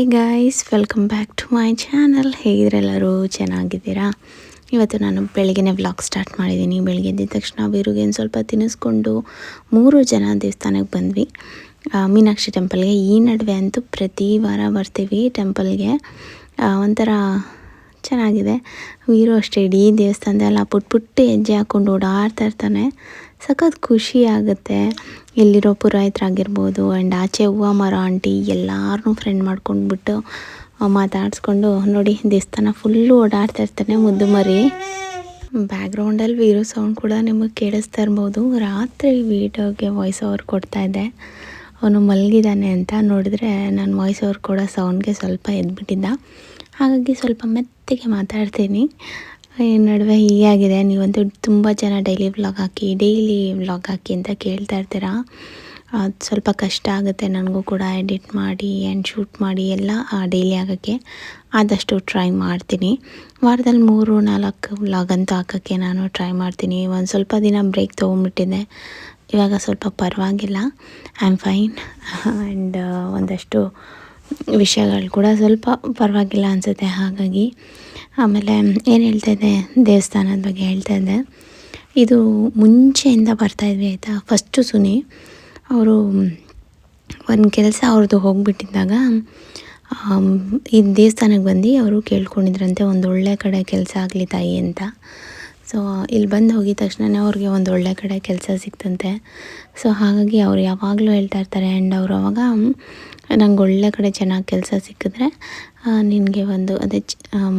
Hi guys, welcome back to my channel. ಹೇಗಿದ್ರೆಲ್ಲರೂ ಚೆನ್ನಾಗಿದ್ದೀರಾ? ಇವತ್ತು ನಾನು ಬೆಳಗ್ಗೆನೇ ವ್ಲಾಗ್ ಸ್ಟಾರ್ಟ್ ಮಾಡಿದ್ದೀನಿ. ಬೆಳಗ್ಗೆ ಎದ್ದ ತಕ್ಷಣ ವೀರುಗೆ ಸ್ವಲ್ಪ ತಿನ್ನಿಸ್ಕೊಂಡು 3 ಜನ ದೇವಸ್ಥಾನಕ್ಕೆ ಬಂದ್ವಿ, ಮೀನಾಕ್ಷಿ ಟೆಂಪಲ್ಗೆ. ಈ ನಡುವೆ ಅಂತೂ ಪ್ರತಿ ವಾರ ಬರ್ತೀವಿ ಟೆಂಪಲ್ಗೆ. ಒಂಥರ ಚೆನ್ನಾಗಿದೆ. ವೀರು ಅಷ್ಟೇ, ಇಡೀ ದೇವಸ್ಥಾನದೆಲ್ಲ ಪುಟ್ಟ ಹೆಜ್ಜೆ ಹಾಕ್ಕೊಂಡು ಓಡಾಡ್ತಾ ಇರ್ತಾನೆ. ಸಖತ್ ಖುಷಿ ಆಗುತ್ತೆ. ಎಲ್ಲಿರೋ ಪುರೋಹಿತರಾಗಿರ್ಬೋದು ಆ್ಯಂಡ್ ಆಚೆ ಹೂವು ಮರ ಆಂಟಿ ಎಲ್ಲರನ್ನೂ ಫ್ರೆಂಡ್ ಮಾಡ್ಕೊಂಡ್ಬಿಟ್ಟು ಮಾತಾಡಿಸ್ಕೊಂಡು ನೋಡಿ ದೇವಸ್ಥಾನ ಫುಲ್ಲು ಓಡಾಡ್ತಾ ಇರ್ತಾನೆ ಮುದ್ದು ಮರಿ. ಬ್ಯಾಕ್ಗ್ರೌಂಡಲ್ಲಿ ವೀರು ಸೌಂಡ್ ಕೂಡ ನಿಮಗೆ ಕೇಳಿಸ್ತಾ ಇರ್ಬೋದು. ರಾತ್ರಿ ವೀಡಿಯೋಗೆ ವಾಯ್ಸ್ ಓವರ್ ಕೊಡ್ತಾಯಿದ್ದೆ, ಅವನು ಮಲಗಿದ್ದಾನೆ ಅಂತ. ನೋಡಿದ್ರೆ ನಾನು ವಾಯ್ಸ್ ಓವರ್ ಕೊಡೋ ಸೌಂಡ್ಗೆ ಸ್ವಲ್ಪ ಎದ್ಬಿಟ್ಟಿದ್ದ, ಹಾಗಾಗಿ ಸ್ವಲ್ಪ ಮೆತ್ತಗೆ ಮಾತಾಡ್ತೀನಿ. ಈ ನಡುವೆ ಹೀಗಾಗಿದೆ. ನೀವಂತೂ ತುಂಬ ಜನ ಡೈಲಿ ವ್ಲಾಗ್ ಹಾಕಿ ಅಂತ ಕೇಳ್ತಾ ಇರ್ತೀರಾ. ಅದು ಸ್ವಲ್ಪ ಕಷ್ಟ ಆಗುತ್ತೆ ನನಗೂ ಕೂಡ ಎಡಿಟ್ ಮಾಡಿ ಆ್ಯಂಡ್ ಶೂಟ್ ಮಾಡಿ ಎಲ್ಲ ಡೈಲಿ ಆಗೋಕ್ಕೆ. ಆದಷ್ಟು ಟ್ರೈ ಮಾಡ್ತೀನಿ. ವಾರದಲ್ಲಿ 3-4 ವ್ಲಾಗ್ ಅಂತೂ ಹಾಕೋಕ್ಕೆ ನಾನು ಟ್ರೈ ಮಾಡ್ತೀನಿ. ಒಂದು ಸ್ವಲ್ಪ ದಿನ ಬ್ರೇಕ್ ತೊಗೊಂಡ್ಬಿಟ್ಟಿದ್ದೆ, ಇವಾಗ ಸ್ವಲ್ಪ ಪರವಾಗಿಲ್ಲ, ಐ ಆಮ್ ಫೈನ್. ಆ್ಯಂಡ್ ಒಂದಷ್ಟು ವಿಷಯಗಳು ಕೂಡ ಸ್ವಲ್ಪ ಪರವಾಗಿಲ್ಲ ಅನಿಸುತ್ತೆ. ಹಾಗಾಗಿ ಆಮೇಲೆ ಏನು ಹೇಳ್ತಾಯಿದ್ದೆ, ದೇವಸ್ಥಾನದ ಬಗ್ಗೆ ಹೇಳ್ತಾಯಿದ್ದೆ. ಇದು ಮುಂಚೆಯಿಂದ ಬರ್ತಾಯಿದ್ವಿ ಆಯಿತಾ. ಫಸ್ಟು ಸುನಿ ಅವರು ಒಂದು ಕೆಲಸ ಅವ್ರದ್ದು ಹೋಗಿಬಿಟ್ಟಿದ್ದಾಗ ಈ ದೇವಸ್ಥಾನಕ್ಕೆ ಬಂದು ಅವರು ಕೇಳ್ಕೊಂಡಿದ್ರಂತೆ ಒಂದು ಒಳ್ಳೆ ಕಡೆ ಕೆಲಸ ಆಗಲಿ ತಾಯಿ ಅಂತ. ಸೊ ಇಲ್ಲಿ ಬಂದು ಹೋಗಿದ ತಕ್ಷಣ ಅವ್ರಿಗೆ ಒಂದು ಒಳ್ಳೆ ಕಡೆ ಕೆಲಸ ಸಿಕ್ತಂತೆ. ಸೊ ಹಾಗಾಗಿ ಅವ್ರು ಯಾವಾಗಲೂ ಹೇಳ್ತಾ ಇರ್ತಾರೆ. ಆ್ಯಂಡ್ ಅವರು ಅವಾಗ ನಂಗೆ ಒಳ್ಳೆ ಕಡೆ ಚೆನ್ನಾಗಿ ಕೆಲಸ ಸಿಕ್ಕಿದ್ರೆ ನಿನಗೆ ಒಂದು ಅದೇ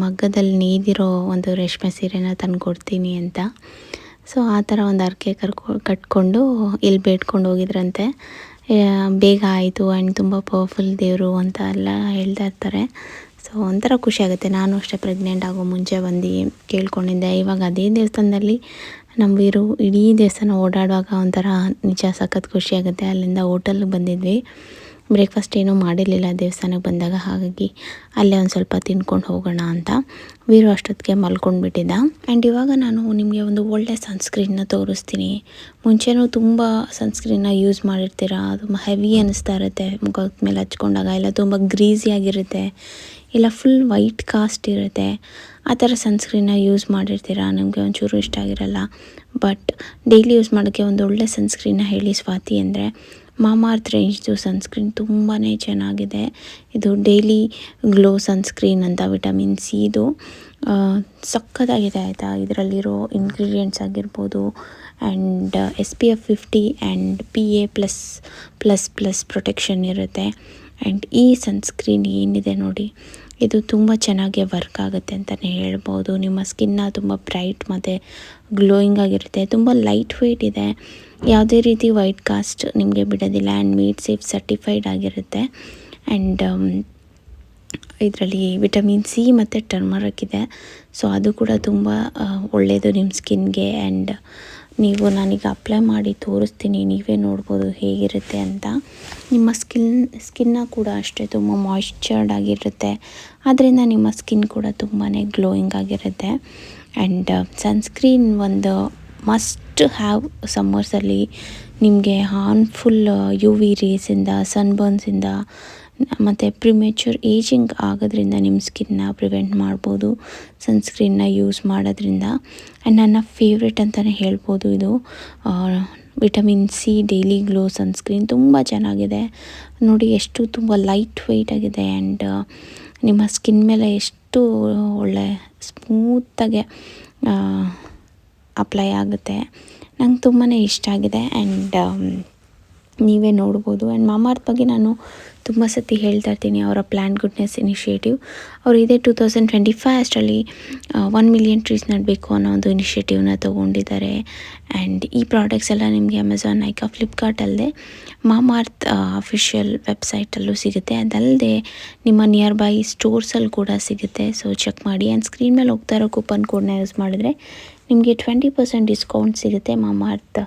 ಮಗ್ಗದಲ್ಲಿ ನೇಯ್ದಿರೋ ಒಂದು ರೇಷ್ಮೆ ಸೀರೆನ ತಂದು ಕೊಡ್ತೀನಿ ಅಂತ. ಸೊ ಆ ಥರ ಒಂದು ಹರಕೆ ಕಟ್ಕೊಂಡು ಇಲ್ಲಿ ಬೇಡ್ಕೊಂಡು ಹೋಗಿದ್ರಂತೆ. ಬೇಗ ಆಯಿತು ಆ್ಯಂಡ್ ತುಂಬ ಪವರ್ಫುಲ್ ದೇವರು ಅಂತ ಎಲ್ಲ ಹೇಳ್ತಾ ಇರ್ತಾರೆ. ಸೊ ಒಂಥರ ಖುಷಿ ಆಗುತ್ತೆ. ನಾನು ಅಷ್ಟೇ ಪ್ರೆಗ್ನೆಂಟ್ ಆಗೋ ಮುಂಚೆ ಬಂದು ಕೇಳ್ಕೊಂಡಿದ್ದೆ. ಇವಾಗ ಅದೇ ದೇವಸ್ಥಾನದಲ್ಲಿ ನಮ್ಮ ವೀರು ಇಡೀ ದೇವಸ್ಥಾನ ಓಡಾಡುವಾಗ ಒಂಥರ ನಿಜ ಸಖತ್ ಖುಷಿಯಾಗುತ್ತೆ. ಅಲ್ಲಿಂದ ಹೋಟೆಲ್ಗೆ ಬಂದಿದ್ವಿ, ಬ್ರೇಕ್ಫಾಸ್ಟ್ ಏನೂ ಮಾಡಿರಲಿಲ್ಲ ದೇವಸ್ಥಾನಕ್ಕೆ ಬಂದಾಗ, ಹಾಗಾಗಿ ಅಲ್ಲೇ ಒಂದು ಸ್ವಲ್ಪ ತಿನ್ಕೊಂಡು ಹೋಗೋಣ ಅಂತ. ವೀರು ಅಷ್ಟೊತ್ತಿಗೆ ಮಲ್ಕೊಂಡ್ಬಿಟ್ಟಿದ್ದ. ಆ್ಯಂಡ್ ಇವಾಗ ನಾನು ನಿಮಗೆ ಒಂದು ಒಳ್ಳೆ ಸನ್ಸ್ಕ್ರೀನ್ನ ತೋರಿಸ್ತೀನಿ. ಮುಂಚೆನೂ ತುಂಬ ಸನ್ಸ್ಕ್ರೀನ್ನ ಯೂಸ್ ಮಾಡಿರ್ತೀರ, ತುಂಬ ಹೆವಿ ಅನ್ನಿಸ್ತಾ ಇರುತ್ತೆ ಮುಖದ ಮೇಲೆ ಹಚ್ಕೊಂಡಾಗ, ಇಲ್ಲ ತುಂಬ ಗ್ರೀಸಿಯಾಗಿರುತ್ತೆ, ಇಲ್ಲ ಫುಲ್ ವೈಟ್ ಕಾಸ್ಟ್ ಇರುತ್ತೆ. ಆ ಥರ ಸನ್ಸ್ಕ್ರೀನ್ನ ಯೂಸ್ ಮಾಡಿರ್ತೀರ, ನಿಮಗೆ ಒಂಚೂರು ಇಷ್ಟ ಆಗಿರಲ್ಲ. ಬಟ್ ಡೈಲಿ ಯೂಸ್ ಮಾಡೋಕ್ಕೆ ಒಂದು ಒಳ್ಳೆ ಸನ್ಸ್ಕ್ರೀನ್ನ ಹೇಳಿ ಸ್ವಾತಿ ಅಂದರೆ ಮಾಮಾಅರ್ತ್ ರೇಂಜ್ದು ಸನ್ಸ್ಕ್ರೀನ್ ತುಂಬಾ ಚೆನ್ನಾಗಿದೆ. ಇದು ಡೈಲಿ ಗ್ಲೋ ಸನ್ಸ್ಕ್ರೀನ್ ಅಂತ, ವಿಟಮಿನ್ ಸಿದು ಸಕ್ಕತ್ತಾಗಿದೆ ಆಯಿತಾ. ಇದರಲ್ಲಿರೋ ಇಂಗ್ರೀಡಿಯೆಂಟ್ಸ್ ಆಗಿರ್ಬೋದು and SPF 50 and PA+++ protection ಇರುತ್ತೆ. ಆ್ಯಂಡ್ ಈ ಸನ್ಸ್ಕ್ರೀನ್ ಏನಿದೆ ನೋಡಿ, ಇದು ತುಂಬ ಚೆನ್ನಾಗಿ ವರ್ಕ್ ಆಗುತ್ತೆ ಅಂತಲೇ ಹೇಳ್ಬೋದು. ನಿಮ್ಮ ಸ್ಕಿನ್ನ ತುಂಬ ಬ್ರೈಟ್ ಮತ್ತು ಗ್ಲೋಯಿಂಗ್ ಆಗಿರುತ್ತೆ. ತುಂಬ ಲೈಟ್ ವೆಯ್ಟ್ ಇದೆ, ಯಾವುದೇ ರೀತಿ ವೈಟ್ ಕಾಸ್ಟ್ ನಿಮಗೆ ಬಿಡೋದಿಲ್ಲ. ಆ್ಯಂಡ್ ಮೀಟ್ ಸೇಫ್ ಸರ್ಟಿಫೈಡ್ ಆಗಿರುತ್ತೆ. ಆ್ಯಂಡ್ ಇದರಲ್ಲಿ ವಿಟಮಿನ್ ಸಿ ಮತ್ತು ಟರ್ಮರಿಕ್ ಇದೆ. ಸೊ ಅದು ಕೂಡ ತುಂಬ ಒಳ್ಳೆಯದು ನಿಮ್ಮ ಸ್ಕಿನ್ಗೆ. ಆ್ಯಂಡ್ ನೀವು ನಾನೀಗ ಅಪ್ಲೈ ಮಾಡಿ ತೋರಿಸ್ತೀನಿ, ನೀವೇ ನೋಡ್ಬೋದು ಹೇಗಿರುತ್ತೆ ಅಂತ. ನಿಮ್ಮ ಸ್ಕಿನ್ನ ಕೂಡ ಅಷ್ಟೇ ತುಂಬ ಮಾಯ್ಶ್ಚರ್ಡ್ ಆಗಿರುತ್ತೆ. ಆದ್ದರಿಂದ ನಿಮ್ಮ ಸ್ಕಿನ್ ಕೂಡ ತುಂಬಾ ಗ್ಲೋಯಿಂಗ್ ಆಗಿರುತ್ತೆ. ಆ್ಯಂಡ್ ಸನ್ಸ್ಕ್ರೀನ್ ಒಂದು ಮಸ್ಟ್ ಹ್ಯಾವ್ ಸಮ್ಮರ್ಸಲ್ಲಿ. ನಿಮಗೆ ಹಾರ್ಮ್ಫುಲ್ UV ರೇಸಿಂದ, ಸನ್ಬರ್ನ್ಸಿಂದ ಮತ್ತು ಪ್ರಿಮೇಚೂರ್ ಏಜಿಂಗ್ ಆಗೋದ್ರಿಂದ ನಿಮ್ಮ ಸ್ಕಿನ್ನ ಪ್ರಿವೆಂಟ್ ಮಾಡ್ಬೋದು ಸನ್ಸ್ಕ್ರೀನ್ನ ಯೂಸ್ ಮಾಡೋದ್ರಿಂದ. ಆ್ಯಂಡ್ ನನ್ನ ಫೇವ್ರೆಟ್ ಅಂತಲೇ ಹೇಳ್ಬೋದು ಇದು vitamin C daily glow sunscreen. ತುಂಬ ಚೆನ್ನಾಗಿದೆ ನೋಡಿ, ಎಷ್ಟು ತುಂಬ ಲೈಟ್ ವೆಯ್ಟ್ ಆಗಿದೆ. ಆ್ಯಂಡ್ ನಿಮ್ಮ ಸ್ಕಿನ್ ಮೇಲೆ ಎಷ್ಟು ಒಳ್ಳೆ ಸ್ಮೂತಾಗೆ ಅಪ್ಲೈ ಆಗುತ್ತೆ. ನಂಗೆ ತುಂಬಾ ಇಷ್ಟ ಆಗಿದೆ. ಆ್ಯಂಡ್ ನೀವೇ ನೋಡ್ಬೋದು. ಆ್ಯಂಡ್ ಮಾಮಾಅರ್ತ್ ಬಗ್ಗೆ ನಾನು ತುಂಬ ಸತಿ ಹೇಳ್ತಾ ಇರ್ತೀನಿ. ಅವರ ಪ್ಲ್ಯಾಂಟ್ ಗುಡ್ನೆಸ್ ಇನಿಷಿಯೇಟಿವ್, ಅವರು ಇದೇ 2025 ಅಷ್ಟರಲ್ಲಿ 1 ಮಿಲಿಯನ್ ಟ್ರೀಸ್ ನೆಡಬೇಕು ಅನ್ನೋ ಒಂದು ಇನಿಷಿಯೇಟಿವ್ನ ತೊಗೊಂಡಿದ್ದಾರೆ. ಆ್ಯಂಡ್ ಈ ಪ್ರಾಡಕ್ಟ್ಸ್ ಎಲ್ಲ ನಿಮಗೆ ಅಮೆಝಾನ್, ನೈಕಾ, ಫ್ಲಿಪ್ಕಾರ್ಟ್ ಅಲ್ಲದೆ ಮಾಮಾಅರ್ತ್ ಅಫಿಷಿಯಲ್ ವೆಬ್ಸೈಟಲ್ಲೂ ಸಿಗುತ್ತೆ. ಅದಲ್ಲದೆ ನಿಮ್ಮ ನಿಯರ್ ಬೈ ಸ್ಟೋರ್ಸಲ್ಲಿ ಕೂಡ ಸಿಗುತ್ತೆ. ಸೊ ಚೆಕ್ ಮಾಡಿ. ಆ್ಯಂಡ್ ಸ್ಕ್ರೀನ್ ಮೇಲೆ ಹೋಗ್ತಾ ಇರೋ ಕೂಪನ್ ಕೋಡ್ನ ಯೂಸ್ ಮಾಡಿದ್ರೆ ನಿಮಗೆ 20% ಡಿಸ್ಕೌಂಟ್ ಸಿಗುತ್ತೆ ಮಾಮಾಅರ್ತ್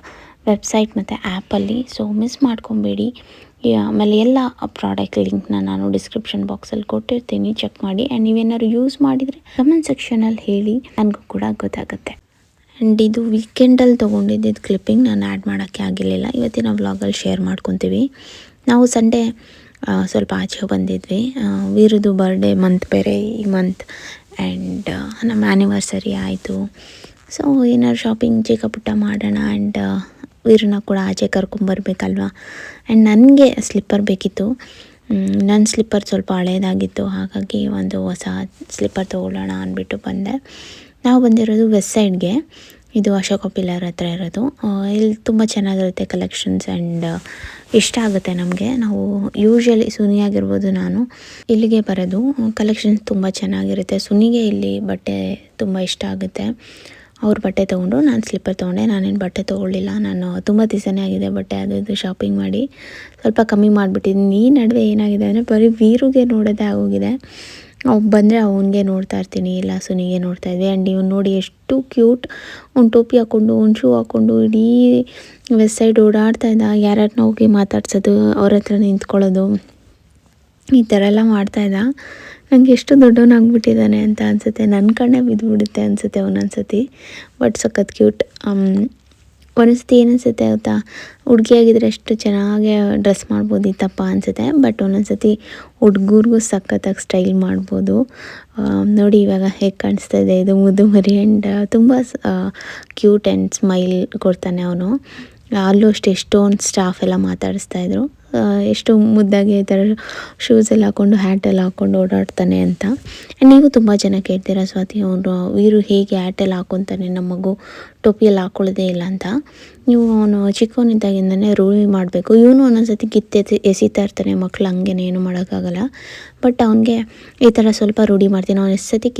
ವೆಬ್ಸೈಟ್ ಮತ್ತು ಆ್ಯಪಲ್ಲಿ. ಸೊ ಮಿಸ್ ಮಾಡ್ಕೊಬೇಡಿ. ಆಮೇಲೆ ಎಲ್ಲ ಪ್ರಾಡಕ್ಟ್ ಲಿಂಕ್ನ ನಾನು ಡಿಸ್ಕ್ರಿಪ್ಷನ್ ಬಾಕ್ಸಲ್ಲಿ ಕೊಟ್ಟಿರ್ತೀನಿ, ಚೆಕ್ ಮಾಡಿ. ಆ್ಯಂಡ್ ನೀವೇನಾದ್ರು ಯೂಸ್ ಮಾಡಿದರೆ ಕಮೆಂಟ್ ಸೆಕ್ಷನಲ್ಲಿ ಹೇಳಿ, ನನಗೂ ಕೂಡ ಗೊತ್ತಾಗುತ್ತೆ. ಆ್ಯಂಡ್ ಇದು ವೀಕೆಂಡಲ್ಲಿ ತೊಗೊಂಡಿದ್ದು ಕ್ಲಿಪ್ಪಿಂಗ್ ನಾನು ಆ್ಯಡ್ ಮಾಡೋಕ್ಕೆ ಆಗಿರಲಿಲ್ಲ, ಇವತ್ತಿನ ವ್ಲಾಗಲ್ಲಿ ಶೇರ್ ಮಾಡ್ಕೊತೀವಿ. ನಾವು ಸಂಡೇ ಸ್ವಲ್ಪ ಆಚೆ ಬಂದಿದ್ವಿ. ವೀರದು ಬರ್ಡೇ ಮಂತ್ ಬೇರೆ ಈ ಮಂತ್, ಆ್ಯಂಡ್ ನಮ್ಮ ಆ್ಯನಿವರ್ಸರಿ ಆಯಿತು. ಸೊ ಏನಾದ್ರು ಶಾಪಿಂಗ್ ಚಿಕ್ಕ ಪುಟ್ಟ ಮಾಡೋಣ, ಆ್ಯಂಡ್ ವೀರನ್ನ ಕೂಡ ಆಚೆ ಕರ್ಕೊಂಬರ್ಬೇಕಲ್ವ. ಆ್ಯಂಡ್ ನನಗೆ ಸ್ಲಿಪ್ಪರ್ ಬೇಕಿತ್ತು. ನನ್ನ ಸ್ಲಿಪ್ಪರ್ ಸ್ವಲ್ಪ ಹಳೇದಾಗಿತ್ತು, ಹಾಗಾಗಿ ಒಂದು ಹೊಸ ಸ್ಲಿಪ್ಪರ್ ತೊಗೊಳ್ಳೋಣ ಅಂದ್ಬಿಟ್ಟು ಬಂದೆ. ನಾವು ಬಂದಿರೋದು ವೆಸ್ಟ್ ಸೈಡ್ಗೆ, ಇದು ಅಶೋಕ ಪಿಲ್ಲರ್ ಹತ್ರ ಇರೋದು. ಇಲ್ಲಿ ತುಂಬ ಚೆನ್ನಾಗಿರುತ್ತೆ ಕಲೆಕ್ಷನ್ಸ್, ಆ್ಯಂಡ್ ಇಷ್ಟ ಆಗುತ್ತೆ ನಮಗೆ. ನಾವು ಯೂಶ್ವಲಿ ಸುನಿಯಾಗಿರ್ಬೋದು, ನಾನು ಇಲ್ಲಿಗೆ ಬರೋದು. ಕಲೆಕ್ಷನ್ಸ್ ತುಂಬ ಚೆನ್ನಾಗಿರುತ್ತೆ. ಸುನಿಗೆ ಇಲ್ಲಿ ಬಟ್ಟೆ ತುಂಬ ಇಷ್ಟ ಆಗುತ್ತೆ. ಅವ್ರ ಬಟ್ಟೆ ತೊಗೊಂಡು ನಾನು ಸ್ಲಿಪ್ಪರ್ ತೊಗೊಂಡೆ. ನಾನೇನು ಬಟ್ಟೆ ತೊಗೊಳ್ಳಿಲ್ಲ, ನಾನು ತುಂಬ ದಿವಸನೇ ಆಗಿದೆ ಬಟ್ಟೆ ಅದು ಇದು ಶಾಪಿಂಗ್ ಮಾಡಿ ಸ್ವಲ್ಪ ಕಮ್ಮಿ ಮಾಡಿಬಿಟ್ಟಿದ್ದೀನಿ. ಈ ನಡುವೆ ಏನಾಗಿದೆ ಅಂದರೆ ಬರೀ ವೀರುಗೆ ನೋಡೋದೇ ಆಗೋಗಿದೆ. ಅವು ಬಂದರೆ ಅವನಿಗೆ ನೋಡ್ತಾ ಇರ್ತೀನಿ, ಇಲ್ಲ ಸುನಿಗೆ ನೋಡ್ತಾ ಇದ್ವಿ. ಆ್ಯಂಡ್ ಇವ್ನು ನೋಡಿ ಎಷ್ಟು ಕ್ಯೂಟ್, ಒಂದು ಟೋಪಿ ಹಾಕ್ಕೊಂಡು ಒಂದು ಶೂ ಹಾಕ್ಕೊಂಡು ಇಡೀ ವೆಸ್ಟ್ ಸೈಡ್ ಓಡಾಡ್ತಾ ಇದ್ದ. ಯಾರನ್ನ ಹೋಗಿ ಮಾತಾಡ್ಸೋದು, ಅವ್ರ ಹತ್ರ ನಿಂತ್ಕೊಳ್ಳೋದು, ಈ ಥರ ಎಲ್ಲ ಮಾಡ್ತಾಯಿದ್ದ. ನನಗೆ ಎಷ್ಟು ದೊಡ್ಡವನಾಗ್ಬಿಟ್ಟಿದ್ದಾನೆ ಅಂತ ಅನಿಸುತ್ತೆ. ನನ್ನ ಕಣ್ಣೇ ಬಿದ್ದುಬಿಡುತ್ತೆ ಅನಿಸುತ್ತೆ ಒಂದೊಂದ್ಸತಿ. ಬಟ್ ಸಖತ್ ಕ್ಯೂಟ್. ಒಂದೊಂದ್ಸತಿ ಏನನ್ಸುತ್ತೆ ಗೊತ್ತಾ, ಹುಡುಗಿಯಾಗಿದ್ದರೆ ಎಷ್ಟು ಚೆನ್ನಾಗಿ ಡ್ರೆಸ್ ಮಾಡ್ಬೋದಿತ್ತಪ್ಪ ಅನಿಸುತ್ತೆ. ಬಟ್ ಒಂದೊಂದ್ಸತಿ ಹುಡುಗರಿಗೂ ಸಖತ್ತಾಗಿ ಸ್ಟೈಲ್ ಮಾಡ್ಬೋದು. ನೋಡಿ ಇವಾಗ ಹೇಗೆ ಕಾಣಿಸ್ತಾ ಇದೆ ಇದು ಮುದ್ದು ಮರಿ. ಆ್ಯಂಡ್ ತುಂಬ ಕ್ಯೂಟ್ ಆ್ಯಂಡ್ ಸ್ಮೈಲ್ ಕೊಡ್ತಾನೆ ಅವನು. ಅಲ್ಲೂ ಅಷ್ಟು ಎಷ್ಟೊಂದು ಸ್ಟಾಫ್ ಎಲ್ಲ ಮಾತಾಡಿಸ್ತಾಯಿದ್ರು, ಎಷ್ಟು ಮುದ್ದಾಗಿ ಈ ಥರ ಶೂಸ್ ಎಲ್ಲ ಹಾಕ್ಕೊಂಡು ಹ್ಯಾಟೆಲ್ಲ ಹಾಕ್ಕೊಂಡು ಓಡಾಡ್ತಾನೆ ಅಂತ. ಆ್ಯಂಡ್ ನೀವು ತುಂಬ ಜನ ಕೇಳ್ತೀರಾ, ಸ್ವಾತಿ ಅವನು ವೀರು ಹೇಗೆ ಹ್ಯಾಟೆಲ್ಲ ಹಾಕ್ಕೊತಾನೆ, ನಮ್ಮ ಮಗು ಟೋಪಿಯಲ್ಲಿ ಹಾಕ್ಕೊಳ್ಳೋದೇ ಇಲ್ಲ ಅಂತ. ನೀವು ಅವನು ಚಿಕ್ಕವನಿದ್ದಾಗಿಂದನೇ ರೂಢಿ ಮಾಡಬೇಕು. ಇವನು ಒಂದೊಂದ್ಸತಿ ಎಸಿತಾ ಇರ್ತಾನೆ, ಮಕ್ಕಳು ಹಂಗೇನೆ, ಏನು ಮಾಡೋಕ್ಕಾಗಲ್ಲ. ಬಟ್ ಅವನಿಗೆ ಈ ಥರ ಸ್ವಲ್ಪ ರೂಢಿ ಮಾಡ್ತೀನಿ. ಅವ್ನು ಎಷ್ಟು ಸತಿ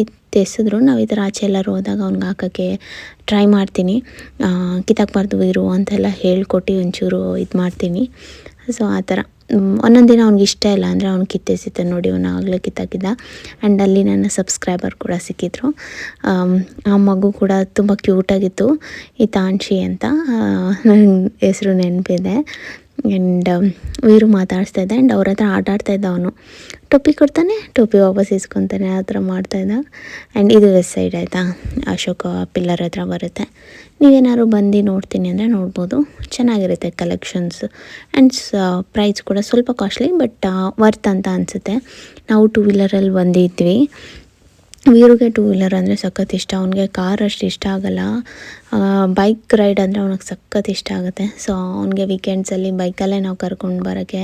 ಎಸಿದ್ರು ನಾವು ಈ ಥರ ಆಚೆ ಎಲ್ಲರೂ ಹೋದಾಗ ಅವ್ನಿಗೆ ಹಾಕೋಕ್ಕೆ ಟ್ರೈ ಮಾಡ್ತೀನಿ. ಕಿತ್ತಾಕ್ಬಾರ್ದು ವೀರು ಅಂತೆಲ್ಲ ಹೇಳ್ಕೊಟ್ಟು ಒಂಚೂರು ಇದು ಮಾಡ್ತೀನಿ. ಸೊ ಆ ಥರ ಒಂದೊಂದು ದಿನ ಅವ್ನಿಗೆ ಇಷ್ಟ ಇಲ್ಲ ಅಂದರೆ ಅವ್ನು ಕಿತ್ತೆಸಿತ. ನೋಡಿ ಅವನು ಆಗಲೇ ಕಿತ್ತಾಕಿದ್ದ. ಆ್ಯಂಡ್ ಅಲ್ಲಿ ನನ್ನ ಸಬ್ಸ್ಕ್ರೈಬರ್ ಕೂಡ ಸಿಕ್ಕಿದ್ರು. ಆ ಮಗು ಕೂಡ ತುಂಬ ಕ್ಯೂಟಾಗಿತ್ತು, ಈ ತಾನ್ಶಿ ಅಂತ, ನನ್ನ ಹೆಸರು ನೆನಪಿದೆ. ಆ್ಯಂಡ್ ವೀರು ಮಾತಾಡಿಸ್ತಾ ಇದ್ದ, ಆ್ಯಂಡ್ ಅವ್ರ ಹತ್ರ ಆಟ ಆಡ್ತಾಯಿದ್ದ. ಅವನು ಟೋಪಿ ಕೊಡ್ತಾನೆ, ಟೋಪಿ ವಾಪಸ್ ಇಸ್ಕೊತಾನೆ, ಆ ಥರ ಮಾಡ್ತಾಯಿದ್ದ. ಆ್ಯಂಡ್ ಇದು ವೆಸ್ಟ್ ಸೈಡ್ ಆಯಿತಾ, ಅಶೋಕ ಪಿಲ್ಲರ್ ಹತ್ರ ಬರುತ್ತೆ. ನೀವೇನಾದ್ರು ಬಂದು ನೋಡ್ತೀನಿ ಅಂದರೆ ನೋಡ್ಬೋದು, ಚೆನ್ನಾಗಿರುತ್ತೆ ಕಲೆಕ್ಷನ್ಸ್. ಆ್ಯಂಡ್ ಪ್ರೈಸ್ ಕೂಡ ಸ್ವಲ್ಪ ಕಾಸ್ಟ್ಲಿ, ಬಟ್ ವರ್ತ್ ಅಂತ ಅನಿಸುತ್ತೆ. ನಾವು 2 ವೀಲರಲ್ಲಿ ಬಂದಿದ್ವಿ. ವೀರುಗೆ 2 ವೀಲರ್ ಅಂದರೆ ಸಖತ್ ಇಷ್ಟ. ಅವನಿಗೆ ಕಾರ್ ಅಷ್ಟು ಇಷ್ಟ ಆಗೋಲ್ಲ. ಬೈಕ್ ರೈಡ್ ಅಂದರೆ ಅವ್ನಿಗೆ ಸಖತ್ ಇಷ್ಟ ಆಗುತ್ತೆ. ಸೊ ಅವ್ನಿಗೆ ವೀಕೆಂಡ್ಸಲ್ಲಿ ಬೈಕಲ್ಲೇ ನಾವು ಕರ್ಕೊಂಡು ಬರೋಕ್ಕೆ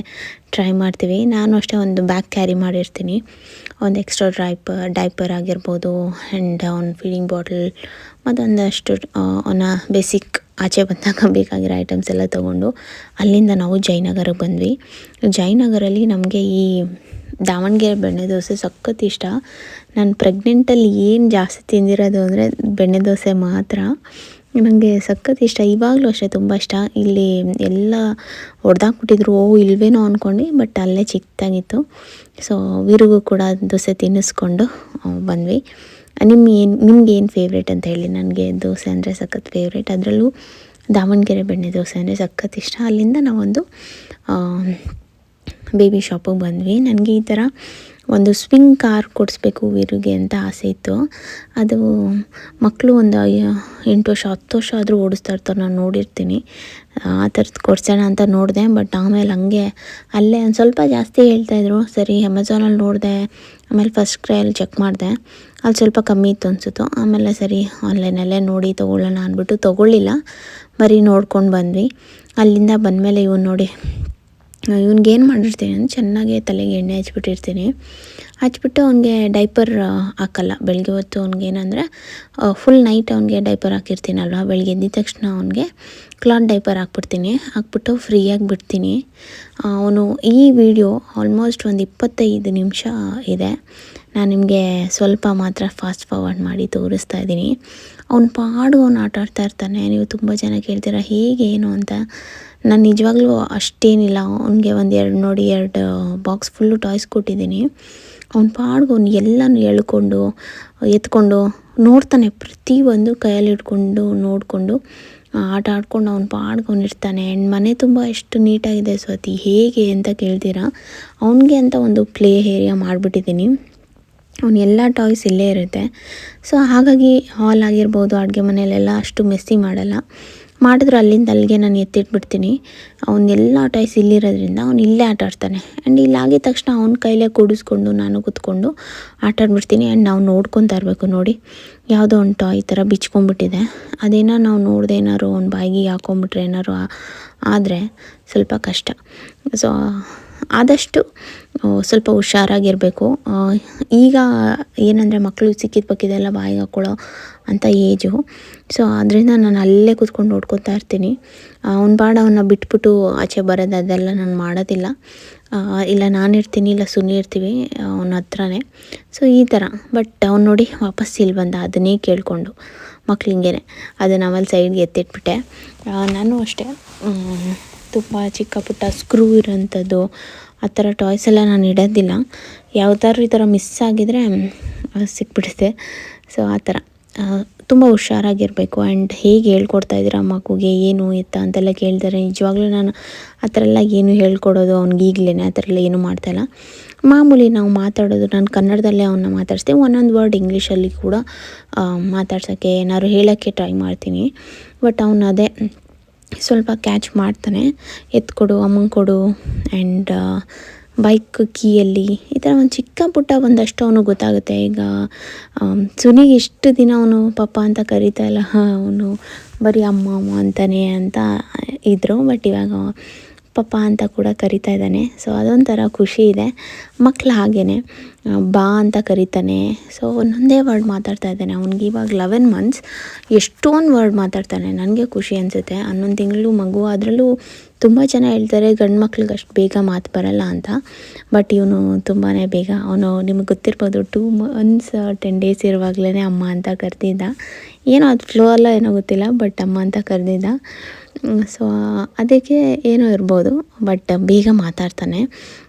ಟ್ರೈ ಮಾಡ್ತೀವಿ. ನಾನು ಅಷ್ಟೇ ಒಂದು ಬ್ಯಾಗ್ ಕ್ಯಾರಿ ಮಾಡಿರ್ತೀನಿ, ಒಂದು ಎಕ್ಸ್ಟ್ರಾ ಡೈಪರ್ ಆಗಿರ್ಬೋದು, ಆ್ಯಂಡ್ ಒಂದು ಫೀಡಿಂಗ್ ಬಾಟಲ್, ಮತ್ತೊಂದಷ್ಟು ಅವನ ಬೇಸಿಕ್ ಆಚೆ ಬಂದಾಗ ಬೇಕಾಗಿರೋ ಐಟಮ್ಸ್ ಎಲ್ಲ ತೊಗೊಂಡು ಅಲ್ಲಿಂದ ನಾವು ಜಯನಗರಕ್ಕೆ ಬಂದ್ವಿ. ಜಯನಗರಲ್ಲಿ ನಮಗೆ ಈ ದಾವಣಗೆರೆ ಬೆಣ್ಣೆ ದೋಸೆ ಸಖತ್ ಇಷ್ಟ. ನಾನು ಪ್ರೆಗ್ನೆಂಟಲ್ಲಿ ಏನು ಜಾಸ್ತಿ ತಿಂದಿರೋದು ಅಂದರೆ ಬೆಣ್ಣೆ ದೋಸೆ ಮಾತ್ರ. ನನಗೆ ಸಖತ್ ಇಷ್ಟ, ಇವಾಗಲೂ ಅಷ್ಟೇ ತುಂಬ ಇಷ್ಟ. ಇಲ್ಲಿ ಎಲ್ಲ ಹೊಡೆದಾಕ್ಬಿಟ್ಟಿದ್ರು, ಇಲ್ವೇನೋ ಅಂದ್ಕೊಂಡು, ಬಟ್ ಅಲ್ಲೇ ಚಿಕ್ಕದಾಗಿತ್ತು. ಸೊ ವೀರಿಗೂ ಕೂಡ ದೋಸೆ ತಿನ್ನಿಸ್ಕೊಂಡು ಬಂದ್ವಿ. ನಿಮ್ಗೆ ಏನು ಫೇವ್ರೇಟ್ ಅಂತ ಹೇಳಿ. ನನಗೆ ದೋಸೆ ಅಂದರೆ ಸಖತ್ ಫೇವ್ರೇಟ್, ಅದರಲ್ಲೂ ದಾವಣಗೆರೆ ಬೆಣ್ಣೆ ದೋಸೆ ಅಂದರೆ ಸಖತ್ ಇಷ್ಟ. ಅಲ್ಲಿಂದ ನಾವೊಂದು ಬೇಬಿ ಶಾಪಿಗೆ ಬಂದ್ವಿ. ನನಗೆ ಈ ಥರ ಒಂದು ಸ್ವಿಂಗ್ ಕಾರ್ ಕೊಡಿಸ್ಬೇಕು ವೀರುಗೆ ಅಂತ ಆಸೆ ಇತ್ತು. ಅದು ಮಕ್ಕಳು ಒಂದು 8 ವರ್ಷ 10 ವರ್ಷ ಆದರೂ ಓಡಿಸ್ತಾ ಇರ್ತಾರೆ, ನಾನು ನೋಡಿರ್ತೀನಿ. ಆ ಥರದ್ದು ಕೊಡ್ಸೋಣ ಅಂತ ನೋಡಿದೆ, ಬಟ್ ಆಮೇಲೆ ಹಂಗೆ ಅಲ್ಲೇ ಒಂದು ಸ್ವಲ್ಪ ಜಾಸ್ತಿ ಹೇಳ್ತಾಯಿದ್ರು. ಸರಿ ಅಮೆಝಾನಲ್ಲಿ ನೋಡಿದೆ, ಆಮೇಲೆ ಫಸ್ಟ್ ಕ್ರೈಯಲ್ಲಿ ಚೆಕ್ ಮಾಡಿದೆ, ಅಲ್ಲಿ ಸ್ವಲ್ಪ ಕಮ್ಮಿ ಇತ್ತು ಅನಿಸುತ್ತು. ಆಮೇಲೆ ಸರಿ ಆನ್ಲೈನಲ್ಲೇ ನೋಡಿ ತೊಗೊಳ್ಳೋಣ ಅಂದ್ಬಿಟ್ಟು ತೊಗೊಳ್ಳಿಲ್ಲ, ಬರೀ ನೋಡ್ಕೊಂಡು ಬಂದ್ವಿ. ಅಲ್ಲಿಂದ ಬಂದಮೇಲೆ ಇವನು ನೋಡಿ, ಇವ್ನಿಗೇನು ಮಾಡಿರ್ತೀನಿ ಅಂದರೆ ಚೆನ್ನಾಗಿ ತಲೆಗೆ ಎಣ್ಣೆ ಹಚ್ಬಿಟ್ಟು ಅವ್ನಿಗೆ ಡೈಪರ್ ಹಾಕಲ್ಲ. ಬೆಳಗ್ಗೆ ಹೊತ್ತು ಅವ್ನಿಗೇನಂದರೆ ಫುಲ್ ನೈಟ್ ಅವ್ನಿಗೆ ಡೈಪರ್ ಹಾಕಿರ್ತೀನಲ್ವ, ಬೆಳಗ್ಗೆ ಎದ್ದಿದ ತಕ್ಷಣ ಅವ್ನಿಗೆ ಕ್ಲಾತ್ ಡೈಪರ್ ಹಾಕ್ಬಿಟ್ಟು ಫ್ರೀಯಾಗಿ ಬಿಡ್ತೀನಿ. ಅವನು ಈ ವಿಡಿಯೋ ಆಲ್ಮೋಸ್ಟ್ ಒಂದು 25 ನಿಮಿಷ ಇದೆ. ನಾನು ನಿಮಗೆ ಸ್ವಲ್ಪ ಮಾತ್ರ ಫಾಸ್ಟ್ ಫಾರ್ವರ್ಡ್ ಮಾಡಿ ತೋರಿಸ್ತಾ ಇದ್ದೀನಿ. ಅವ್ನು ಅವ್ನು ಆಟ ಆಡ್ತಾ ಇರ್ತಾನೆ. ನೀವು ತುಂಬ ಜನ ಕೇಳ್ತೀರ ಹೇಗೆ ಏನು ಅಂತ. ನಾನು ನಿಜವಾಗ್ಲೂ ಅಷ್ಟೇನಿಲ್ಲ, ಅವ್ನಿಗೆ ಒಂದು 2 ಬಾಕ್ಸ್ ಫುಲ್ಲು ಟಾಯ್ಸ್ ಕೊಟ್ಟಿದ್ದೀನಿ. ಅವ್ನು ಎಲ್ಲನೂ ಎತ್ಕೊಂಡು ನೋಡ್ತಾನೆ, ಪ್ರತಿಯೊಂದು ಕೈಯಲ್ಲಿ ಹಿಡ್ಕೊಂಡು ನೋಡಿಕೊಂಡು ಆಟ ಆಡ್ಕೊಂಡು ಅವ್ನು ಇರ್ತಾನೆ. ಆ್ಯಂಡ್ ಮನೆ ತುಂಬ ಎಷ್ಟು ನೀಟಾಗಿದೆ ಸ್ವಾತಿ, ಹೇಗೆ ಅಂತ ಕೇಳ್ತೀರಾ. ಅವನಿಗೆ ಅಂತ ಒಂದು ಪ್ಲೇ ಏರಿಯಾ ಮಾಡಿಬಿಟ್ಟಿದ್ದೀನಿ. ಅವ್ನು ಎಲ್ಲ ಟಾಯ್ಸ್ ಇಲ್ಲೇ ಇರುತ್ತೆ. ಸೊ ಹಾಗಾಗಿ ಹಾಲ್ ಆಗಿರ್ಬೋದು, ಅಡುಗೆ ಮನೆಯಲ್ಲೆಲ್ಲ ಅಷ್ಟು ಮೆಸ್ಸಿ ಮಾಡಲ್ಲ. ಮಾಡಿದ್ರು ಅಲ್ಲಿಂದ ಅಲ್ಲಿಗೆ ನಾನು ಎತ್ತಿಟ್ಬಿಡ್ತೀನಿ. ಅವನ್ನೆಲ್ಲ ಟಾಯ್ಸ್ ಇಲ್ಲಿರೋದ್ರಿಂದ ಅವ್ನು ಇಲ್ಲೇ ಆಟ ಆಡ್ತಾನೆ. ಆ್ಯಂಡ್ ಇಲ್ಲಿ ಆಗಿದ ತಕ್ಷಣ ಅವ್ನ ಕೈಲೇ ಕೂಡಿಸ್ಕೊಂಡು ನಾನು ಕೂತ್ಕೊಂಡು ಆಟ ಆಡ್ಬಿಡ್ತೀನಿ. ಆ್ಯಂಡ್ ನಾವು ನೋಡ್ಕೊತಾ ಇರಬೇಕು. ನೋಡಿ ಯಾವುದೋ ಒಂದು ಟಾಯ್ ಥರ ಬಿಚ್ಕೊಂಡ್ಬಿಟ್ಟಿದೆ. ಅದೇನೋ ನಾವು ನೋಡದೆ ಏನಾದ್ರು ಅವ್ನ ಬಾಯಿಗೆ ಹಾಕೊಂಬಿಟ್ರೆ ಏನಾದ್ರು ಆದರೆ ಸ್ವಲ್ಪ ಕಷ್ಟ. ಸೊ ಆದಷ್ಟು ಸ್ವಲ್ಪ ಹುಷಾರಾಗಿರಬೇಕು. ಈಗ ಏನಂದರೆ ಮಕ್ಕಳು ಸಿಕ್ಕಿದ ಪಕ್ಕಿದೆಲ್ಲ ಬಾಯಿಗೆ ಹಾಕ್ಕೊಳ್ಳೋ ಅಂಥ ಏಜು. ಸೊ ಅದರಿಂದ ನಾನು ಅಲ್ಲೇ ಕೂತ್ಕೊಂಡು ನೋಡ್ಕೊತಾ ಇರ್ತೀನಿ. ಅವ್ನ ಪಾಡು ಅವನ್ನ ಬಿಟ್ಬಿಟ್ಟು ಆಚೆ ಬರೋದು ಅದೆಲ್ಲ ನಾನು ಮಾಡೋದಿಲ್ಲ. ಇಲ್ಲ ನಾನಿರ್ತೀನಿ, ಇಲ್ಲ ಸುನಿ ಇರ್ತೀವಿ ಅವನ ಹತ್ರನೇ. ಸೊ ಈ ಥರ. ಬಟ್ ಅವ್ನು ನೋಡಿ ವಾಪಸ್ ಇಲ್ಲಿ ಬಂದ ಅದನ್ನೇ ಕೇಳಿಕೊಂಡು ಮಕ್ಳಿಂಗೆ ಅದನ್ನು ಆಮೇಲೆ ಸೈಡ್ಗೆ ಎತ್ತಿಟ್ಬಿಟ್ಟೆ. ನಾನು ಅಷ್ಟೇ ತುಂಬ ಚಿಕ್ಕ ಪುಟ್ಟ ಸ್ಕ್ರೂ ಇರೋಂಥದ್ದು ಆ ಥರ ಟಾಯ್ಸ್ ಎಲ್ಲ ನಾನು ಇಡೋದಿಲ್ಲ. ಯಾವ್ದಾದ್ರು ಈ ಥರ ಮಿಸ್ ಆಗಿದರೆ ಸಿಕ್ಬಿಡುತ್ತೆ. ಸೊ ಆ ಥರ ತುಂಬ ಹುಷಾರಾಗಿರಬೇಕು. ಆ್ಯಂಡ್ ಹೇಗೆ ಹೇಳ್ಕೊಡ್ತಾಯಿದ್ದೀರಾ ಮಗುಗೆ ಏನು ಎತ್ತ ಅಂತೆಲ್ಲ ಕೇಳ್ತಾರೆ. ನಿಜವಾಗ್ಲೂ ನಾನು ಆ ಥರ ಎಲ್ಲ ಏನು ಹೇಳ್ಕೊಡೋದು ಅವ್ನಿಗೆ ಈಗಲೇ ಆ ಥರ ಎಲ್ಲ ಏನೂ ಮಾಡ್ತಾಯಿಲ್ಲ. ಮಾಮೂಲಿ ನಾವು ಮಾತಾಡೋದು, ನಾನು ಕನ್ನಡದಲ್ಲೇ ಅವನ್ನ ಮಾತಾಡಿಸ್ತೀನಿ. ಒಂದೊಂದು ವರ್ಡ್ ಇಂಗ್ಲೀಷಲ್ಲಿ ಕೂಡ ಮಾತಾಡ್ಸೋಕ್ಕೆ ಏನಾದ್ರು ಹೇಳೋಕ್ಕೆ ಟ್ರೈ ಮಾಡ್ತೀನಿ. ಬಟ್ ಅವನು ಅದೇ ಸ್ವಲ್ಪ ಕ್ಯಾಚ್ ಮಾಡ್ತಾನೆ. ಎತ್ಕೊಡು, ಅಮ್ಮಂಗೆ ಕೊಡು, ಆ್ಯಂಡ್ ಬೈಕ್ ಕೀಯಲ್ಲಿ ಈ ಥರ ಒಂದು ಚಿಕ್ಕ ಪುಟ್ಟ ಒಂದಷ್ಟು ಅವನು ಗೊತ್ತಾಗುತ್ತೆ. ಈಗ ಸುನಿಗೆ ಇಷ್ಟು ದಿನ ಅವನು ಪಪ್ಪ ಅಂತ ಕರೀತಾ ಇಲ್ಲ, ಅವನು ಬರೀ ಅಮ್ಮ ಅಮ್ಮ ಅಂತಾನೆ ಅಂತ ಇದ್ದರು. ಬಟ್ ಇವಾಗ ಪಪ್ಪ ಅಂತ ಕೂಡ ಕರಿತಾ ಇದ್ದಾನೆ. ಸೊ ಅದೊಂಥರ ಖುಷಿ ಇದೆ. ಮಕ್ಕಳು ಹಾಗೇ ಬಾ ಅಂತ ಕರೀತಾನೆ. ಸೊ ಒಂದೊಂದೇ ವರ್ಡ್ ಮಾತಾಡ್ತಾ ಇದ್ದಾನೆ. ಅವ್ನಿಗೆ ಇವಾಗ 11 months ಎಷ್ಟೊಂದು ವರ್ಡ್ ಮಾತಾಡ್ತಾನೆ. ನನಗೆ ಖುಷಿ ಅನಿಸುತ್ತೆ. 11 ತಿಂಗಳು ಮಗು. ಅದರಲ್ಲೂ ತುಂಬ ಜನ ಹೇಳ್ತಾರೆ ಗಂಡು ಮಕ್ಳಿಗೆ ಅಷ್ಟು ಬೇಗ ಮಾತು ಬರಲ್ಲ ಅಂತ. ಬಟ್ ಇವನು ತುಂಬಾ ಬೇಗ. ಅವನು ನಿಮಗೆ ಗೊತ್ತಿರ್ಬೋದು 2 months 10 days ಇರುವಾಗಲೇ ಅಮ್ಮ ಅಂತ ಕರೆದಿದ್ದ. ಏನೋ ಅದು ಫ್ಲೋ ಅಲ್ಲ ಏನೋ ಗೊತ್ತಿಲ್ಲ, ಬಟ್ ಅಮ್ಮ ಅಂತ ಕರೆದಿದ್ದ. ಸೊ ಅದಕ್ಕೆ ಏನೋ ಇರ್ಬೋದು, ಬಟ್ ಬೇಗ ಮಾತಾಡ್ತಾನೆ.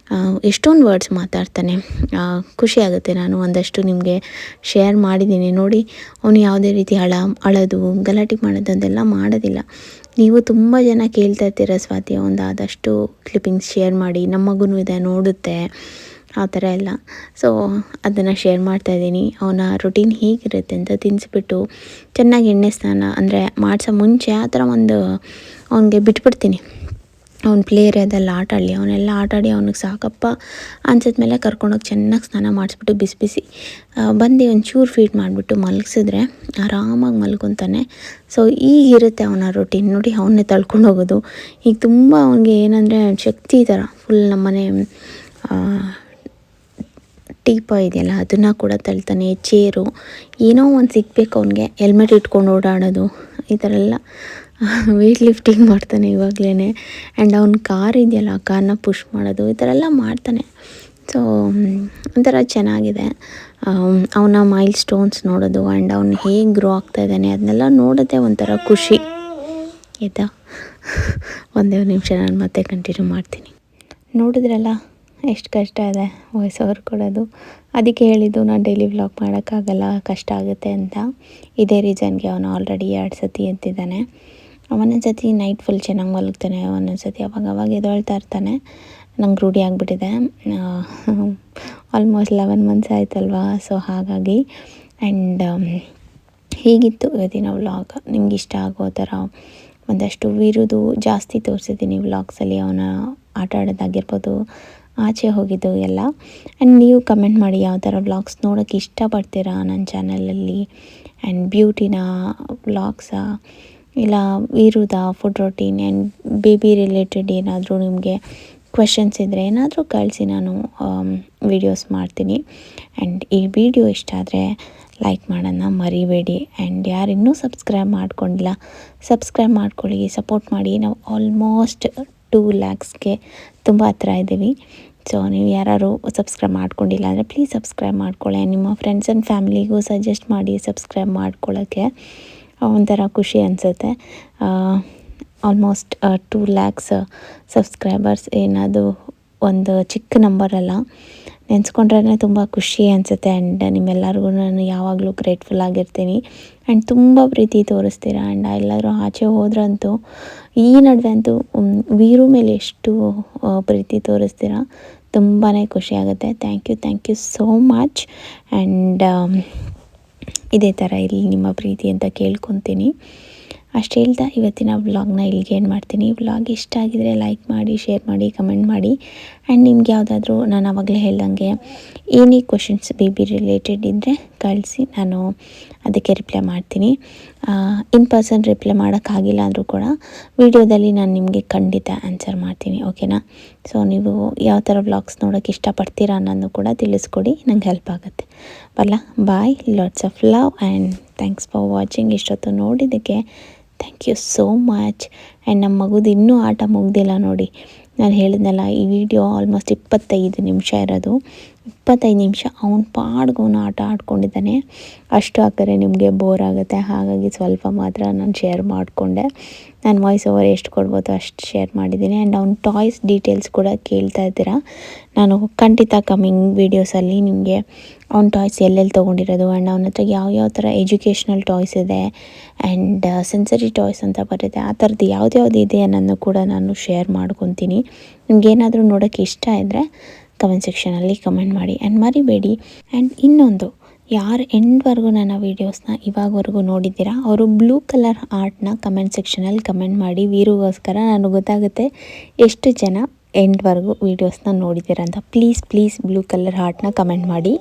ಎಷ್ಟೊಂದು ವರ್ಡ್ಸ್ ಮಾತಾಡ್ತಾನೆ. ಖುಷಿ ಆಗುತ್ತೆ. ನಾನು ಒಂದಷ್ಟು ನಿಮಗೆ ಶೇರ್ ಮಾಡಿದ್ದೀನಿ ನೋಡಿ. ಅವನು ಯಾವುದೇ ರೀತಿ ಅಳೋದು ಗಲಾಟೆ ಮಾಡೋದು ಅದೆಲ್ಲ ಮಾಡೋದಿಲ್ಲ. ನೀವು ತುಂಬ ಜನ ಕೇಳ್ತಾ ಇರ್ತೀರ ಸ್ವಾತಿ ಒಂದು ಆದಷ್ಟು ಕ್ಲಿಪ್ಪಿಂಗ್ಸ್ ಶೇರ್ ಮಾಡಿ, ನಮ್ಮ ಮಗುನೂ ಇದೆ ನೋಡುತ್ತೆ ಆ ಥರ ಎಲ್ಲ. ಸೊ ಅದನ್ನು ಶೇರ್ ಮಾಡ್ತಾಯಿದ್ದೀನಿ. ಅವನ ರೊಟೀನ್ ಹೇಗಿರುತ್ತೆ ಅಂತ ತಿನ್ನಿಸ್ಬಿಟ್ಟು ಚೆನ್ನಾಗಿ ಎಣ್ಣೆ ಸ್ನಾನ ಅಂದರೆ ಮಾಡಿಸೋ ಮುಂಚೆ ಆ ಥರ ಒಂದು ಅವನಿಗೆ ಬಿಟ್ಬಿಡ್ತೀನಿ. ಅವ್ನು ಪ್ಲೇ ಏರಿಯಾದಲ್ಲಿ ಆಟಾಡಲಿ. ಅವನೆಲ್ಲ ಆಟಾಡಿ ಅವ್ನಿಗೆ ಸಾಕಪ್ಪ ಅನ್ಸಿದ್ಮೇಲೆ ಕರ್ಕೊಂಡೋಗಿ ಚೆನ್ನಾಗಿ ಸ್ನಾನ ಮಾಡಿಸ್ಬಿಟ್ಟು ಬಿಸಿ ಬಿಸಿ ಬಂದು ಒಂಚೂರು ಫೀಡ್ ಮಾಡಿಬಿಟ್ಟು ಮಲಗಿಸಿದ್ರೆ ಆರಾಮಾಗಿ ಮಲ್ಕೊತಾನೆ. ಸೊ ಈಗಿರುತ್ತೆ ಅವನ ರೊಟೀನ್. ನೋಡಿ ಅವನ್ನೇ ತಳ್ಕೊಂಡು ಹೋಗೋದು. ಈಗ ತುಂಬ ಅವನಿಗೆ ಏನಂದರೆ ಶಕ್ತಿ ಥರ ಫುಲ್ ನಮ್ಮನೆ ಟೀಪಾಯ್ ಇದೆಯಲ್ಲ ಅದನ್ನು ಕೂಡ ತಳ್ತಾನೆ. ಚೇರು ಏನೋ ಒಂದು ಸಿಗಬೇಕು ಅವನಿಗೆ. ಹೆಲ್ಮೆಟ್ ಇಟ್ಕೊಂಡು ಓಡಾಡೋದು ಈ ಥರ ಎಲ್ಲ ವೆಯ್ಟ್ ಲಿಫ್ಟಿಂಗ್ ಮಾಡ್ತಾನೆ ಇವಾಗಲೇ. ಆ್ಯಂಡ್ ಅವ್ನ ಕಾರ್ ಇದೆಯಲ್ಲ ಕಾರ್ನ ಪುಷ್ ಮಾಡೋದು ಈ ಥರ ಎಲ್ಲ ಮಾಡ್ತಾನೆ. ಸೊ ಒಂಥರ ಚೆನ್ನಾಗಿದೆ. ಅವನ ಮೈಲ್ ಸ್ಟೋನ್ಸ್ ನೋಡೋದು ಆ್ಯಂಡ್ ಅವ್ನು ಹೇಗೆ ಗ್ರೋ ಆಗ್ತಾಯಿದ್ದಾನೆ ಅದನ್ನೆಲ್ಲ ನೋಡೋದೇ ಒಂಥರ ಖುಷಿ. ಆಯಿತಾ, ಒಂದೇ ಒಂದು ನಿಮಿಷ ನಾನು ಮತ್ತೆ ಕಂಟಿನ್ಯೂ ಮಾಡ್ತೀನಿ. ನೋಡಿದ್ರಲ್ಲ ಎಷ್ಟು ಕಷ್ಟ ಇದೆ ವಾಯ್ಸ್ ಓವರ್ ಕೊಡೋದು. ಅದಕ್ಕೆ ಹೇಳಿದ್ದು ನಾನು ಡೈಲಿ ವ್ಲಾಗ್ ಮಾಡೋಕ್ಕಾಗಲ್ಲ, ಕಷ್ಟ ಆಗುತ್ತೆ ಅಂತ. ಇದೇ ರೀಸನ್ಗೆ ಅವನು ಆಲ್ರೆಡಿ 2 ಸತಿ ಎದ್ದಿದ್ದಾನೆ. ಒಂದೊಂದು ಸತಿ ನೈಟ್ ಫುಲ್ ಚೆನ್ನಾಗಿ ಮಲಗ್ತಾನೆ, ಒಂದೊಂದು ಸತಿ ಅವಾಗ ಎದ್ದೇಳ್ತಾ ಇರ್ತಾನೆ. ನಂಗೆ ರೂಢಿ ಆಗಿಬಿಟ್ಟಿದೆ. ಆಲ್ಮೋಸ್ಟ್ 11 months ಆಯ್ತಲ್ವಾ. ಸೊ ಹಾಗಾಗಿ ಆ್ಯಂಡ್ ಹೀಗಿತ್ತು ಇವತ್ತಿನ ವ್ಲಾಗ್. ನಿಮ್ಗೆ ಇಷ್ಟ ಆಗೋ ಥರ ಒಂದಷ್ಟು ವೀರುದು ಜಾಸ್ತಿ ತೋರಿಸಿದ್ದೀನಿ ವ್ಲಾಗ್ಸಲ್ಲಿ. ಅವನ ಆಟ ಆಡೋದಾಗಿರ್ಬೋದು, ಆಚೆ ಹೋಗಿದ್ದು ಎಲ್ಲ. ಆ್ಯಂಡ್ ನೀವು ಕಮೆಂಟ್ ಮಾಡಿ ಯಾವ ಥರ ವ್ಲಾಗ್ಸ್ ನೋಡೋಕ್ಕೆ ಇಷ್ಟಪಡ್ತೀರಾ ನನ್ನ ಚಾನಲಲ್ಲಿ. ಆ್ಯಂಡ್ ಬ್ಯೂಟಿನ ವ್ಲಾಗ್ಸಾ ಇಲ್ಲ ವೀರುದ food routine and baby related ಏನಾದರೂ ನಿಮಗೆ ಕ್ವೆಶನ್ಸ್ ಇದ್ದರೆ ಏನಾದರೂ ಕಳಿಸಿ, ನಾನು ವೀಡಿಯೋಸ್ ಮಾಡ್ತೀನಿ. ಆ್ಯಂಡ್ ಈ ವಿಡಿಯೋ ಇಷ್ಟ ಆದರೆ ಲೈಕ್ ಮಾಡೋಣ ಮರಿಬೇಡಿ. ಆ್ಯಂಡ್ ಯಾರು ಇನ್ನೂ ಸಬ್ಸ್ಕ್ರೈಬ್ ಮಾಡ್ಕೊಂಡಿಲ್ಲ ಸಬ್ಸ್ಕ್ರೈಬ್ ಮಾಡ್ಕೊಳ್ಳಿ, ಸಪೋರ್ಟ್ ಮಾಡಿ. ನಾವು ಆಲ್ಮೋಸ್ಟ್ 2 lakhsಗೆ ತುಂಬ ಹತ್ರ ಇದ್ದೀವಿ. ಸೊ ನೀವು ಯಾರು ಸಬ್ಸ್ಕ್ರೈಬ್ ಮಾಡ್ಕೊಂಡಿಲ್ಲ ಅಂದರೆ ಪ್ಲೀಸ್ ಸಬ್ಸ್ಕ್ರೈಬ್ ಮಾಡ್ಕೊಳ್ಳಿ. ನಿಮ್ಮ ಫ್ರೆಂಡ್ಸ್ ಆ್ಯಂಡ್ ಫ್ಯಾಮಿಲಿಗೂ ಸಜೆಸ್ಟ್ ಮಾಡಿ ಸಬ್ಸ್ಕ್ರೈಬ್ ಮಾಡ್ಕೊಳ್ಳೋಕ್ಕೆ. ಒಂಥರ ಖುಷಿ ಅನಿಸುತ್ತೆ. ಆಲ್ಮೋಸ್ಟ್ 2 lakhs ಸಬ್ಸ್ಕ್ರೈಬರ್ಸ್ ಏನಾದರೂ ಒಂದು ಚಿಕ್ಕ ನಂಬರಲ್ಲ. ನೆನೆಸ್ಕೊಂಡ್ರೆ ತುಂಬ ಖುಷಿ ಅನಿಸುತ್ತೆ. ಆ್ಯಂಡ್ ನಿಮ್ಮೆಲ್ಲರಿಗೂ ನಾನು ಯಾವಾಗಲೂ ಗ್ರೇಟ್ಫುಲ್ ಆಗಿರ್ತೀನಿ. ಆ್ಯಂಡ್ ತುಂಬ ಪ್ರೀತಿ ತೋರಿಸ್ತೀರ. ಆ್ಯಂಡ್ ಎಲ್ಲರೂ ಆಚೆ ಹೋದ್ರಂತೂ ಈ ನಡುವೆ ಅಂತೂ ವೀರು ಮೇಲೆ ಎಷ್ಟು ಪ್ರೀತಿ ತೋರಿಸ್ತೀರ, ತುಂಬಾ ಖುಷಿ ಆಗುತ್ತೆ. Thank you so much. And ಇದೇ ಥರ ಇಲ್ಲಿ ನಿಮ್ಮ ಪ್ರೀತಿ ಅಂತ ಕೇಳ್ಕೊತೀನಿ. ಅಷ್ಟು ಹೇಳ್ತಾ ಇವತ್ತಿನ ವ್ಲಾಗ್ನ ಇಲ್ಲಿಗೆ ಏನು ಮಾಡ್ತೀನಿ. ವ್ಲಾಗ್ ಇಷ್ಟ ಆಗಿದರೆ ಲೈಕ್ ಮಾಡಿ, ಶೇರ್ ಮಾಡಿ, ಕಮೆಂಟ್ ಮಾಡಿ. ಆ್ಯಂಡ್ ನಿಮ್ಗೆ ಯಾವುದಾದ್ರೂ ನಾನು ಆವಾಗಲೇ ಹೇಳ್ದಂಗೆ ಏನೇ ಕ್ವಶನ್ಸ್ ಬೇಬಿ ರಿಲೇಟೆಡ್ ಇದ್ದರೆ ಕಳಿಸಿ, ನಾನು ಅದಕ್ಕೆ ರಿಪ್ಲೈ ಮಾಡ್ತೀನಿ. ಇನ್ ಪರ್ಸನ್ ರಿಪ್ಲೈ ಮಾಡೋಕ್ಕಾಗಿಲ್ಲ ಅಂದರೂ ಕೂಡ ವಿಡಿಯೋದಲ್ಲಿ ನಾನು ನಿಮಗೆ ಖಂಡಿತ ಆನ್ಸರ್ ಮಾಡ್ತೀನಿ, ಓಕೆನಾ. ಸೊ ನೀವು ಯಾವ ಥರ ವ್ಲಾಗ್ಸ್ ನೋಡೋಕ್ಕೆ ಇಷ್ಟಪಡ್ತೀರಾ ಅನ್ನೋದನ್ನು ಕೂಡ ತಿಳಿಸ್ಕೊಡಿ, ನಂಗೆ ಹೆಲ್ಪ್ ಆಗುತ್ತೆ. ಬರಲ್ಲ, bye, lots of love and thanks for watching. ಇಷ್ಟೊತ್ತು ನೋಡಿದ್ದಕ್ಕೆ thank you so much. And ನಮ್ಮ ಮಗುದು ಇನ್ನೂ ಆಟ ಮುಗ್ದಿಲ್ಲ ನೋಡಿ. ನಾನು ಹೇಳಿದ್ನಲ್ಲ, ಈ ವಿಡಿಯೋ ಆಲ್ಮೋಸ್ಟ್ 25 ನಿಮಿಷ ಇರೋದು. 25 ನಿಮಿಷ ಅವ್ನ ಪಾಡ್ಗವನು ಆಟ ಆಡ್ಕೊಂಡಿದ್ದಾನೆ. ಅಷ್ಟು ಹಾಕಿದ್ರೆ ನಿಮಗೆ ಬೋರ್ ಆಗುತ್ತೆ, ಹಾಗಾಗಿ ಸ್ವಲ್ಪ ಮಾತ್ರ ನಾನು ಶೇರ್ ಮಾಡಿಕೊಂಡೆ. ನಾನು ವಾಯ್ಸ್ ಓವರ್ ಎಷ್ಟು ಕೊಡ್ಬೋದು ಅಷ್ಟು ಶೇರ್ ಮಾಡಿದ್ದೀನಿ. ಆ್ಯಂಡ್ ಅವ್ನ ಟಾಯ್ಸ್ ಡೀಟೇಲ್ಸ್ ಕೂಡ ಕೇಳ್ತಾ ಇದ್ದೀರಾ. ನಾನು ಖಂಡಿತ ಕಮ್ಮಿಂಗ್ ವೀಡಿಯೋಸಲ್ಲಿ ನಿಮಗೆ ಅವ್ನ ಟಾಯ್ಸ್ ಎಲ್ಲೆಲ್ಲಿ ತೊಗೊಂಡಿರೋದು ಆ್ಯಂಡ್ ಅವನ ಹತ್ರ ಯಾವ ಥರ ಎಜುಕೇಷ್ನಲ್ ಟಾಯ್ಸ್ ಇದೆ ಆ್ಯಂಡ್ ಸೆನ್ಸರಿ ಟಾಯ್ಸ್ ಅಂತ ಬರುತ್ತೆ, ಆ ಥರದ್ದು ಯಾವ್ದು ಇದೆ ಅನ್ನೋದನ್ನು ಕೂಡ ನಾನು ಶೇರ್ ಮಾಡ್ಕೊತೀನಿ. ನಿಮಗೇನಾದರೂ ನೋಡೋಕ್ಕೆ ಇಷ್ಟ ಇದ್ದರೆ ಕಮೆಂಟ್ ಸೆಕ್ಷನಲ್ಲಿ ಕಮೆಂಟ್ ಮಾಡಿ. ಆ್ಯಂಡ್ ಮರಿಬೇಡಿ. ಆ್ಯಂಡ್ ಇನ್ನೊಂದು, ಯಾರು ಎಂಡ್ವರೆಗೂ ನನ್ನ ವೀಡಿಯೋಸ್ನ ಇವಾಗವರೆಗೂ ನೋಡಿದ್ದೀರಾ ಅವರು ಬ್ಲೂ ಕಲರ್ ಆರ್ಟ್ನ ಕಮೆಂಟ್ ಸೆಕ್ಷನಲ್ಲಿ ಕಮೆಂಟ್ ಮಾಡಿ. ವೀರಿಗೋಸ್ಕರ ನನಗೆ ಗೊತ್ತಾಗುತ್ತೆ ಎಷ್ಟು ಜನ ಎಂಡ್ವರೆಗೂ ವೀಡಿಯೋಸ್ನ ನೋಡಿದ್ದೀರಾ ಅಂತ. ಪ್ಲೀಸ್ ಬ್ಲೂ ಕಲರ್ ಹಾರ್ಟ್ನ ಕಮೆಂಟ್ ಮಾಡಿ.